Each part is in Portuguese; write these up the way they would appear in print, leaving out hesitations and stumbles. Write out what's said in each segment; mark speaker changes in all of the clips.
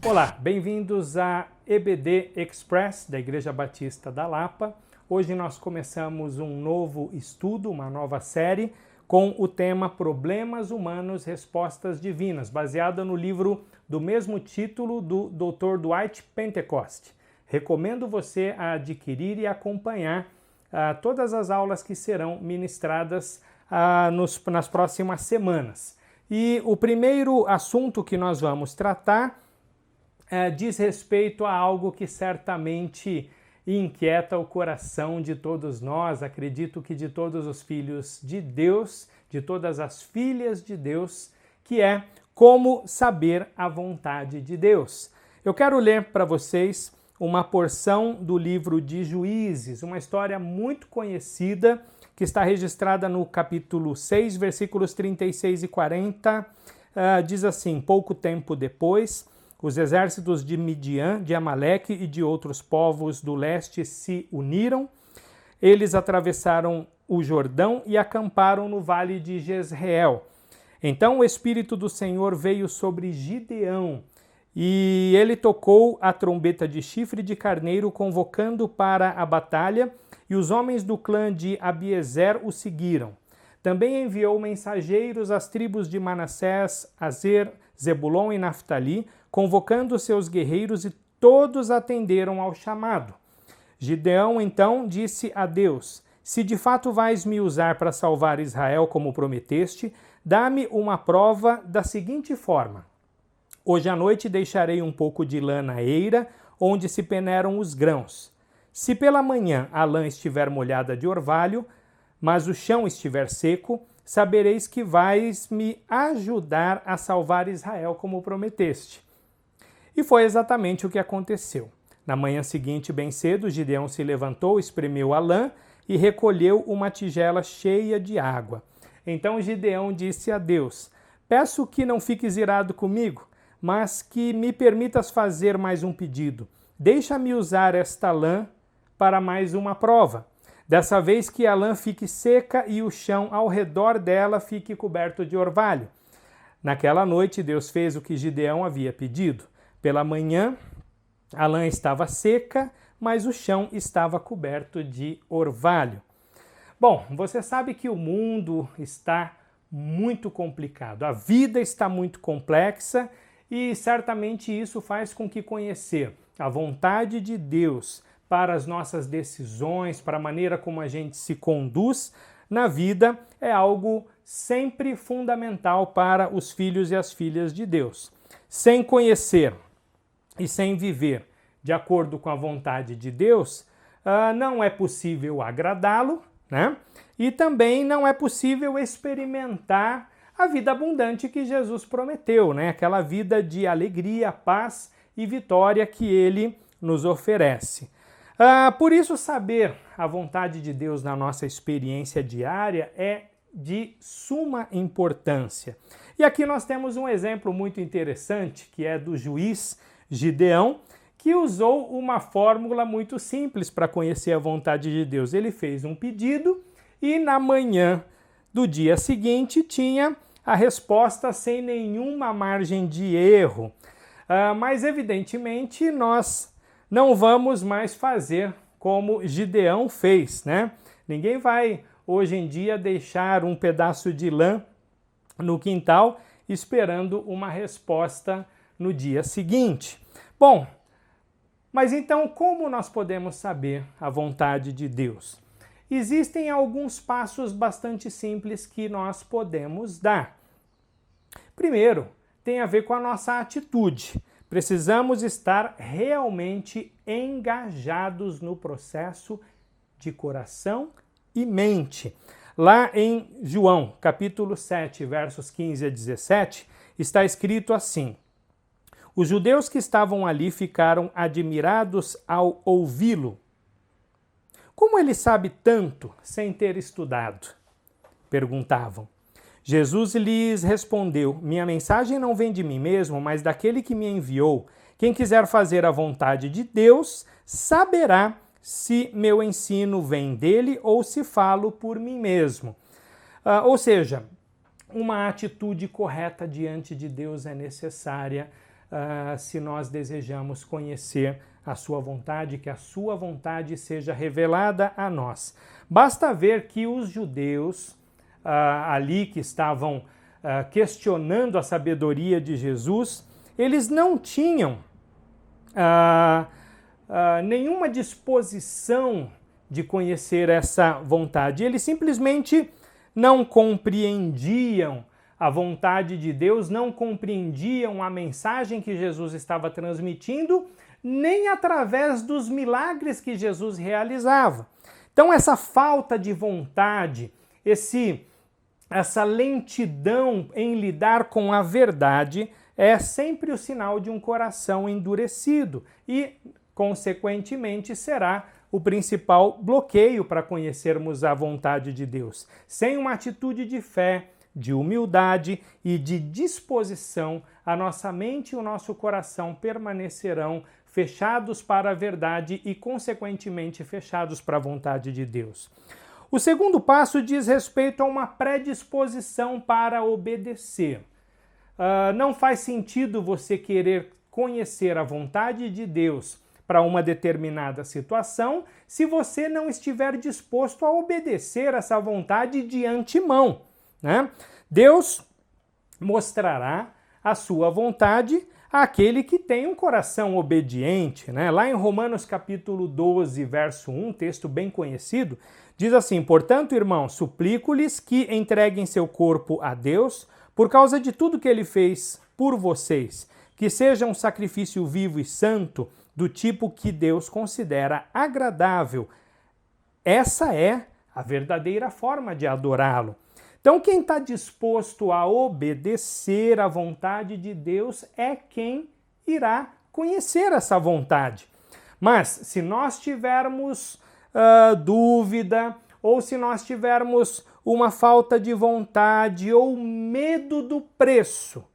Speaker 1: Olá, bem-vindos à EBD Express da Igreja Batista da Lapa. Hoje nós começamos um novo estudo, uma nova série com o tema Problemas Humanos, Respostas Divinas, baseada no livro do mesmo título do Dr. Dwight Pentecost. Recomendo você a adquirir e acompanhar todas as aulas que serão ministradas nas próximas semanas. E o primeiro assunto que nós vamos tratar diz respeito a algo que certamente inquieta o coração de todos nós, acredito que de todos os filhos de Deus, de todas as filhas de Deus, que é como saber a vontade de Deus. Eu quero ler para vocês uma porção do livro de Juízes, uma história muito conhecida, que está registrada no capítulo 6, versículos 36 e 40, diz assim: pouco tempo depois, os exércitos de Midian, de Amaleque e de outros povos do leste se uniram. Eles atravessaram o Jordão e acamparam no vale de Jezreel. Então o Espírito do Senhor veio sobre Gideão, e ele tocou a trombeta de chifre de carneiro, convocando para a batalha, e os homens do clã de Abiezer o seguiram. Também enviou mensageiros às tribos de Manassés, Aser, Zebulon e Naftali, convocando seus guerreiros, e todos atenderam ao chamado. Gideão então disse a Deus: se de fato vais me usar para salvar Israel como prometeste, dá-me uma prova da seguinte forma: hoje à noite deixarei um pouco de lã na eira, onde se peneiram os grãos. Se pela manhã a lã estiver molhada de orvalho, mas o chão estiver seco, sabereis que vais me ajudar a salvar Israel como prometeste. E foi exatamente o que aconteceu. Na manhã seguinte, bem cedo, Gideão se levantou, espremeu a lã e recolheu uma tigela cheia de água. Então Gideão disse a Deus: peço que não fiques irado comigo, mas que me permitas fazer mais um pedido. Deixa-me usar esta lã para mais uma prova. Dessa vez que a lã fique seca e o chão ao redor dela fique coberto de orvalho. Naquela noite, Deus fez o que Gideão havia pedido. Pela manhã, a lã estava seca, mas o chão estava coberto de orvalho. Bom, você sabe que o mundo está muito complicado, a vida está muito complexa e certamente isso faz com que conhecer a vontade de Deus para as nossas decisões, para a maneira como a gente se conduz na vida, é algo sempre fundamental para os filhos e as filhas de Deus. Sem conhecer e sem viver de acordo com a vontade de Deus, não é possível agradá-lo, né? E também não é possível experimentar a vida abundante que Jesus prometeu, né? Aquela vida de alegria, paz e vitória que ele nos oferece. Por isso, saber a vontade de Deus na nossa experiência diária é de suma importância. E aqui nós temos um exemplo muito interessante, que é do juiz Gideão, que usou uma fórmula muito simples para conhecer a vontade de Deus. Ele fez um pedido e na manhã do dia seguinte tinha a resposta sem nenhuma margem de erro. Mas evidentemente nós não vamos mais fazer como Gideão fez, né? Ninguém vai hoje em dia deixar um pedaço de lã no quintal esperando uma resposta no dia seguinte. Bom, mas então como nós podemos saber a vontade de Deus? Existem alguns passos bastante simples que nós podemos dar. Primeiro, tem a ver com a nossa atitude. Precisamos estar realmente engajados no processo de coração e mente. Lá em João, capítulo 7, versos 15 a 17, está escrito assim: os judeus que estavam ali ficaram admirados ao ouvi-lo. Como ele sabe tanto sem ter estudado? Perguntavam. Jesus lhes respondeu: minha mensagem não vem de mim mesmo, mas daquele que me enviou. Quem quiser fazer a vontade de Deus, saberá se meu ensino vem dele ou se falo por mim mesmo. Ou seja, uma atitude correta diante de Deus é necessária se nós desejamos conhecer a sua vontade, que a sua vontade seja revelada a nós. Basta ver que os judeus ali que estavam questionando a sabedoria de Jesus, eles não tinham nenhuma disposição de conhecer essa vontade. Eles simplesmente não compreendiam a vontade de Deus, não compreendiam a mensagem que Jesus estava transmitindo, nem através dos milagres que Jesus realizava. Então essa falta de vontade, essa lentidão em lidar com a verdade é sempre o sinal de um coração endurecido e, consequentemente, será o principal bloqueio para conhecermos a vontade de Deus. Sem uma atitude de fé, de humildade e de disposição, a nossa mente e o nosso coração permanecerão fechados para a verdade e, consequentemente, fechados para a vontade de Deus. O segundo passo diz respeito a uma predisposição para obedecer. Não faz sentido você querer conhecer a vontade de Deus para uma determinada situação se você não estiver disposto a obedecer essa vontade de antemão, né? Deus mostrará a sua vontade àquele que tem um coração obediente, né? Lá em Romanos capítulo 12, verso 1, texto bem conhecido, diz assim: portanto, irmãos, suplico-lhes que entreguem seu corpo a Deus por causa de tudo que ele fez por vocês, que seja um sacrifício vivo e santo, do tipo que Deus considera agradável. Essa é a verdadeira forma de adorá-lo. Então, quem está disposto a obedecer à vontade de Deus é quem irá conhecer essa vontade. Mas, se nós tivermos dúvida, ou se nós tivermos uma falta de vontade ou medo do preço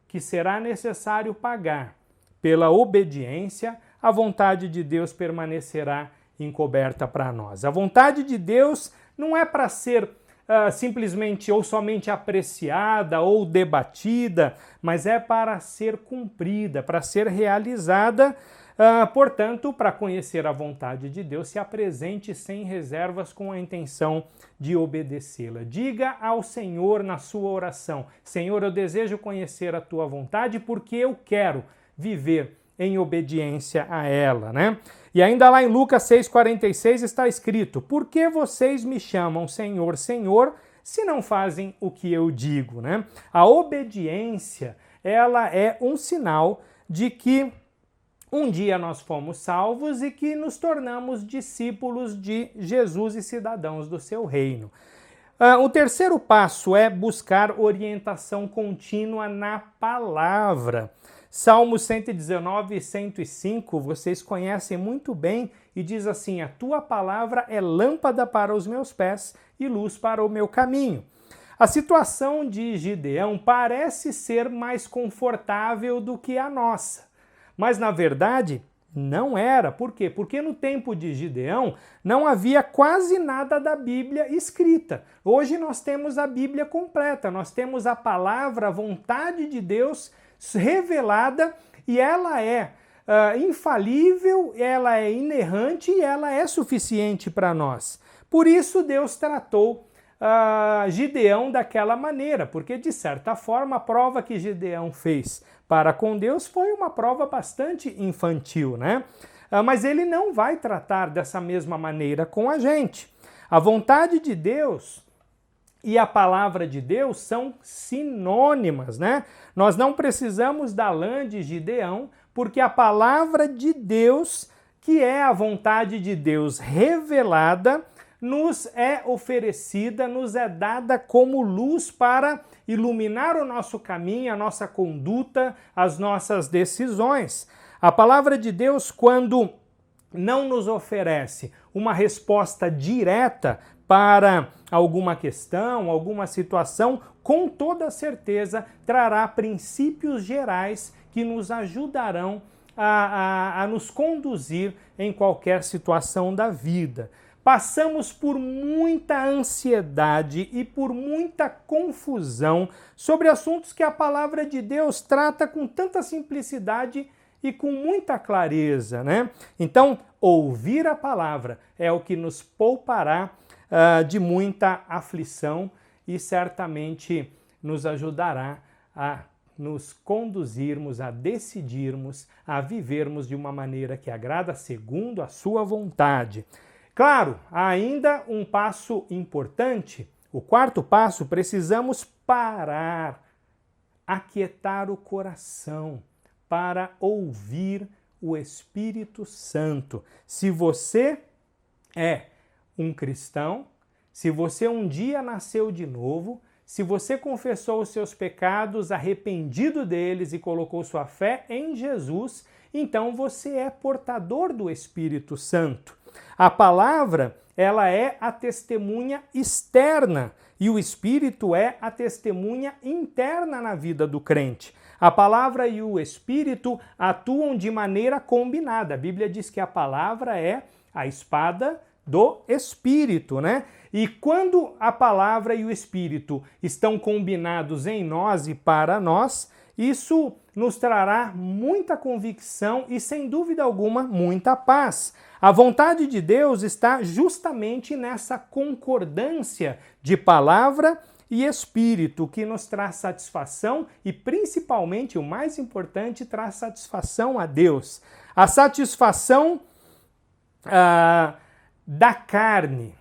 Speaker 1: que será necessário pagar pela obediência, a vontade de Deus permanecerá encoberta para nós. A vontade de Deus não é para ser simplesmente ou somente apreciada ou debatida, mas é para ser cumprida, para ser realizada. Portanto, para conhecer a vontade de Deus, se apresente sem reservas com a intenção de obedecê-la. Diga ao Senhor na sua oração: Senhor, eu desejo conhecer a tua vontade porque eu quero viver em obediência a ela, né? E ainda lá em Lucas 6,46 está escrito: por que vocês me chamam Senhor, Senhor, se não fazem o que eu digo, né? A obediência, ela é um sinal de que um dia nós fomos salvos e que nos tornamos discípulos de Jesus e cidadãos do seu reino. O terceiro passo é buscar orientação contínua na palavra. Salmos 119 e 105, vocês conhecem muito bem, e diz assim: a tua palavra é lâmpada para os meus pés e luz para o meu caminho. A situação de Gideão parece ser mais confortável do que a nossa, mas na verdade não era. Por quê? Porque no tempo de Gideão não havia quase nada da Bíblia escrita. Hoje nós temos a Bíblia completa, nós temos a palavra, a vontade de Deus revelada, e ela é infalível, ela é inerrante e ela é suficiente para nós. Por isso Deus tratou Gideão daquela maneira, porque de certa forma a prova que Gideão fez para com Deus foi uma prova bastante infantil, né? Mas ele não vai tratar dessa mesma maneira com a gente. A vontade de Deus e a palavra de Deus são sinônimas, né? Nós não precisamos da lã de Gideão, porque a palavra de Deus, que é a vontade de Deus revelada, nos é oferecida, nos é dada como luz para iluminar o nosso caminho, a nossa conduta, as nossas decisões. A palavra de Deus, quando não nos oferece uma resposta direta para alguma questão, alguma situação, com toda certeza trará princípios gerais que nos ajudarão a nos conduzir em qualquer situação da vida. passamos por muita ansiedade e por muita confusão sobre assuntos que a palavra de Deus trata com tanta simplicidade e com muita clareza, né? Então, ouvir a palavra é o que nos poupará de muita aflição e certamente nos ajudará a nos conduzirmos, a decidirmos, a vivermos de uma maneira que agrada segundo a sua vontade. Claro, há ainda um passo importante. O quarto passo, precisamos parar, aquietar o coração para ouvir o Espírito Santo. Se você é um cristão, se você um dia nasceu de novo, se você confessou os seus pecados, arrependido deles e colocou sua fé em Jesus, então você é portador do Espírito Santo. A palavra, ela é a testemunha externa e o Espírito é a testemunha interna na vida do crente. A palavra e o Espírito atuam de maneira combinada. A Bíblia diz que a palavra é a espada do Espírito, né? E quando a palavra e o Espírito estão combinados em nós e para nós, isso nos trará muita convicção e, sem dúvida alguma, muita paz. A vontade de Deus está justamente nessa concordância de palavra e Espírito, que nos traz satisfação e, principalmente, o mais importante, traz satisfação a Deus. A satisfação da carne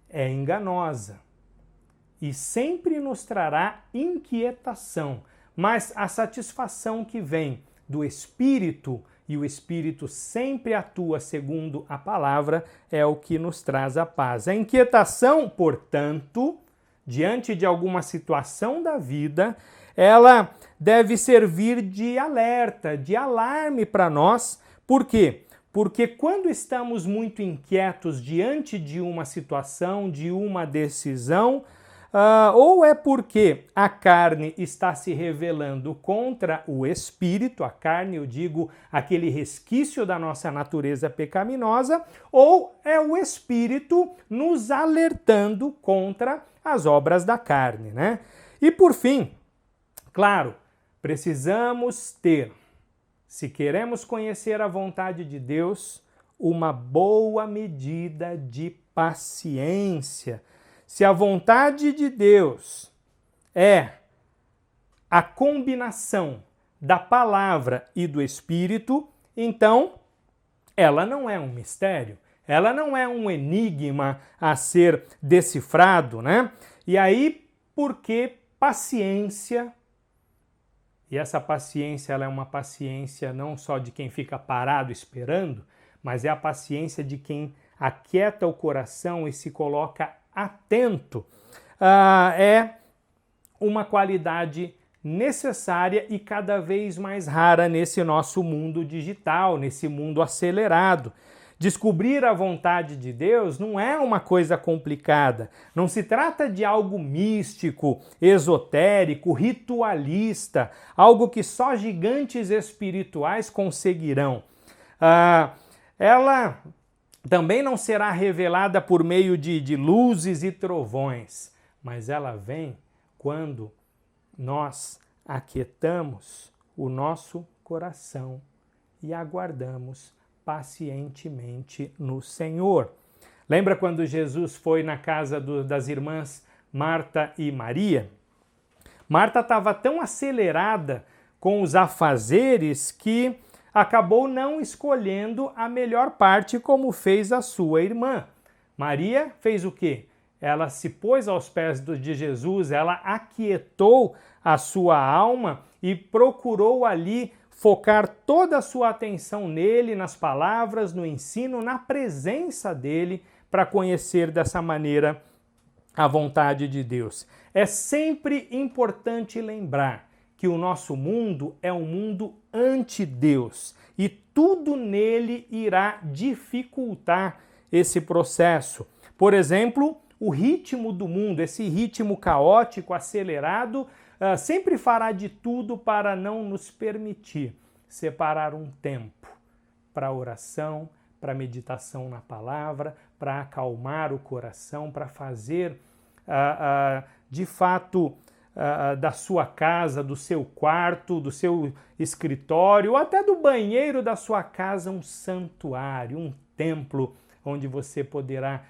Speaker 1: é enganosa e sempre nos trará inquietação, mas a satisfação que vem do Espírito, e o Espírito sempre atua segundo a palavra, é o que nos traz a paz. A inquietação, portanto, diante de alguma situação da vida, ela deve servir de alerta, de alarme para nós. Por quê? Porque quando estamos muito inquietos diante de uma situação, de uma decisão, ou é porque a carne está se rebelando contra o Espírito, a carne, eu digo, aquele resquício da nossa natureza pecaminosa, ou é o Espírito nos alertando contra as obras da carne, né? E por fim, claro, precisamos ter, se queremos conhecer a vontade de Deus, uma boa medida de paciência. Se a vontade de Deus é a combinação da palavra e do Espírito, então ela não é um mistério, ela não é um enigma a ser decifrado, né? E aí, porque paciência, e essa paciência ela é uma paciência não só de quem fica parado esperando, mas é a paciência de quem aquieta o coração e se coloca atento, é uma qualidade necessária e cada vez mais rara nesse nosso mundo digital, nesse mundo acelerado. Descobrir a vontade de Deus não é uma coisa complicada, não se trata de algo místico, esotérico, ritualista, algo que só gigantes espirituais conseguirão. Ela também não será revelada por meio de luzes e trovões, mas ela vem quando nós aquietamos o nosso coração e aguardamos pacientemente no Senhor. Lembra quando Jesus foi na casa das irmãs Marta e Maria? Marta estava tão acelerada com os afazeres que acabou não escolhendo a melhor parte como fez a sua irmã. Maria fez o quê? Ela se pôs aos pés de Jesus, ela aquietou a sua alma e procurou ali focar toda a sua atenção nele, nas palavras, no ensino, na presença dele, para conhecer dessa maneira a vontade de Deus. É sempre importante lembrar que o nosso mundo é um mundo anti-Deus e tudo nele irá dificultar esse processo. Por exemplo, o ritmo do mundo, esse ritmo caótico, acelerado, sempre fará de tudo para não nos permitir separar um tempo para oração, para meditação na palavra, para acalmar o coração, para fazer, de fato, da sua casa, do seu quarto, do seu escritório, ou até do banheiro da sua casa, um santuário, um templo, onde você poderá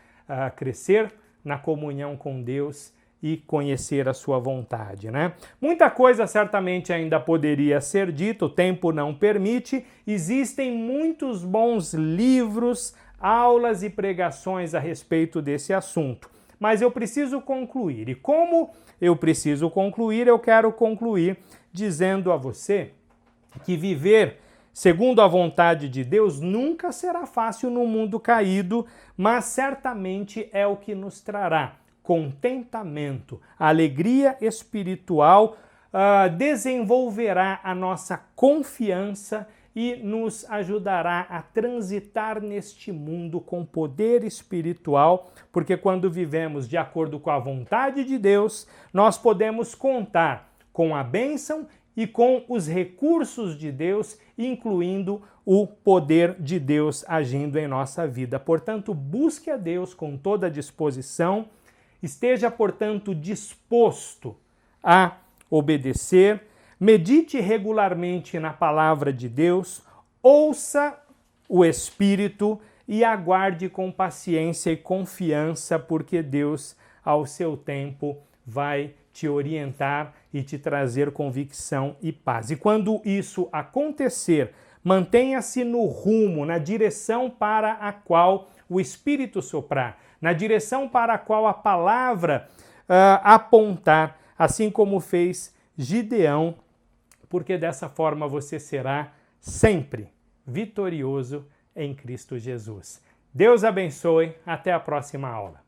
Speaker 1: crescer na comunhão com Deus e conhecer a sua vontade, né? Muita coisa certamente ainda poderia ser dita, o tempo não permite. Existem muitos bons livros, aulas e pregações a respeito desse assunto. Mas eu preciso concluir. E como eu preciso concluir, eu quero concluir dizendo a você que viver segundo a vontade de Deus nunca será fácil no mundo caído, mas certamente é o que nos trará contentamento, alegria espiritual, desenvolverá a nossa confiança e nos ajudará a transitar neste mundo com poder espiritual, porque quando vivemos de acordo com a vontade de Deus, nós podemos contar com a bênção e com os recursos de Deus, incluindo o poder de Deus agindo em nossa vida. Portanto, busque a Deus com toda a disposição, esteja, portanto, disposto a obedecer, medite regularmente na palavra de Deus, ouça o Espírito e aguarde com paciência e confiança, porque Deus, ao seu tempo, vai te orientar e te trazer convicção e paz. E quando isso acontecer, mantenha-se no rumo, na direção para a qual o Espírito soprar, na direção para a qual a palavra apontar, assim como fez Gideão, porque dessa forma você será sempre vitorioso em Cristo Jesus. Deus abençoe, até a próxima aula.